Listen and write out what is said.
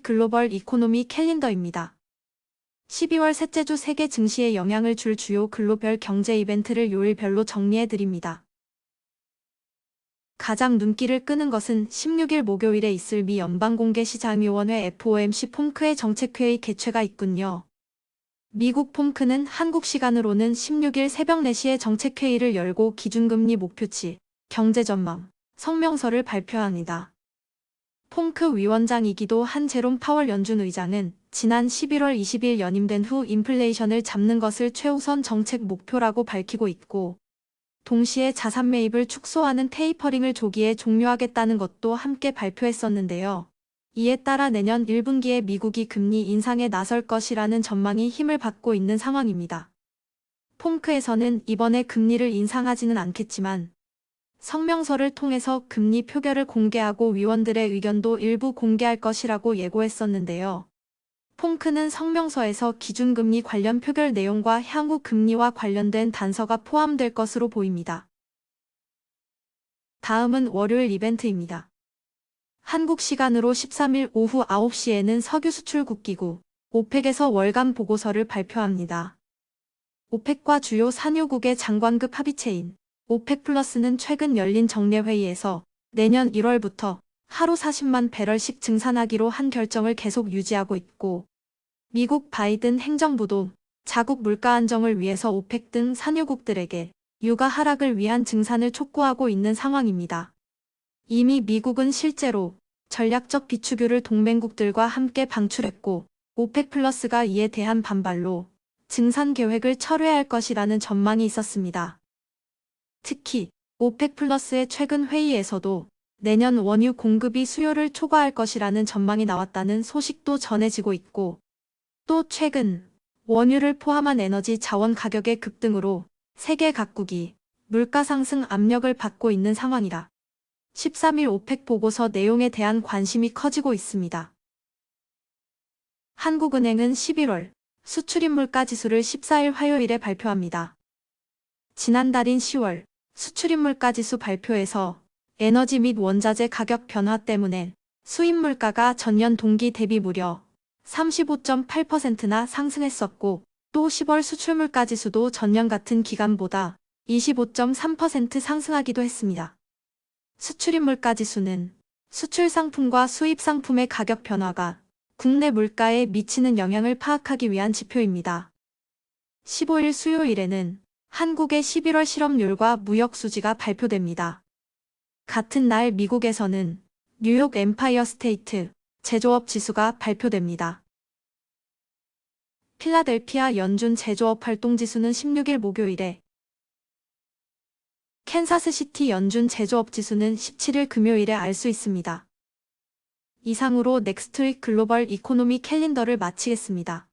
글로벌 이코노미 캘린더입니다. 12월 셋째 주 세계 증시에 영향을 줄 주요 글로벌 경제 이벤트를 요일별로 정리해드립니다. 가장 눈길을 끄는 것은 16일 목요일에 있을 미 연방공개시장위원회 FOMC 폼크의 정책회의 개최가 있군요. 미국 폼크는 한국 시간으로는 16일 새벽 4시에 정책회의를 열고 기준금리 목표치, 경제전망, 성명서를 발표합니다. 폼크 위원장이기도 한 제롬 파월 연준 의장은 지난 11월 20일 연임된 후 인플레이션을 잡는 것을 최우선 정책 목표라고 밝히고 있고, 동시에 자산 매입을 축소하는 테이퍼링을 조기에 종료하겠다는 것도 함께 발표했었는데요. 이에 따라 내년 1분기에 미국이 금리 인상에 나설 것이라는 전망이 힘을 받고 있는 상황입니다. 폼크에서는 이번에 금리를 인상하지는 않겠지만 성명서를 통해서 금리 표결을 공개하고 위원들의 의견도 일부 공개할 것이라고 예고했었는데요. 폼크는 성명서에서 기준금리 관련 표결 내용과 향후 금리와 관련된 단서가 포함될 것으로 보입니다. 다음은 월요일 이벤트입니다. 한국 시간으로 13일 오후 9시에는 석유 수출국기구 오펙에서 월간 보고서를 발표합니다. 오펙과 주요 산유국의 장관급 합의체인 오펙 플러스는 최근 열린 정례회의에서 내년 1월부터 하루 40만 배럴씩 증산하기로 한 결정을 계속 유지하고 있고, 미국 바이든 행정부도 자국 물가 안정을 위해서 오펙 등 산유국들에게 유가 하락을 위한 증산을 촉구하고 있는 상황입니다. 이미 미국은 실제로 전략적 비축유를 동맹국들과 함께 방출했고, 오펙 플러스가 이에 대한 반발로 증산 계획을 철회할 것이라는 전망이 있었습니다. 특히 오펙 플러스의 최근 회의에서도 내년 원유 공급이 수요를 초과할 것이라는 전망이 나왔다는 소식도 전해지고 있고, 또 최근 원유를 포함한 에너지 자원 가격의 급등으로 세계 각국이 물가 상승 압력을 받고 있는 상황이라 13일 오펙 보고서 내용에 대한 관심이 커지고 있습니다. 한국은행은 11월 수출입 물가지수를 14일 화요일에 발표합니다. 지난달인 10월 수출입 물가지수 발표에서 에너지 및 원자재 가격 변화 때문에 수입 물가가 전년 동기 대비 무려 35.8%나 상승했었고, 또 10월 수출 물가지수도 전년 같은 기간보다 25.3% 상승하기도 했습니다. 수출입 물가지수는 수출 상품과 수입 상품의 가격 변화가 국내 물가에 미치는 영향을 파악하기 위한 지표입니다. 15일 수요일에는 한국의 11월 실업률과 무역 수지가 발표됩니다. 같은 날 미국에서는 뉴욕 엠파이어 스테이트 제조업 지수가 발표됩니다. 필라델피아 연준 제조업 활동 지수는 16일 목요일에, 캔사스시티 연준 제조업 지수는 17일 금요일에 알 수 있습니다. 이상으로 넥스트윅 글로벌 이코노미 캘린더를 마치겠습니다.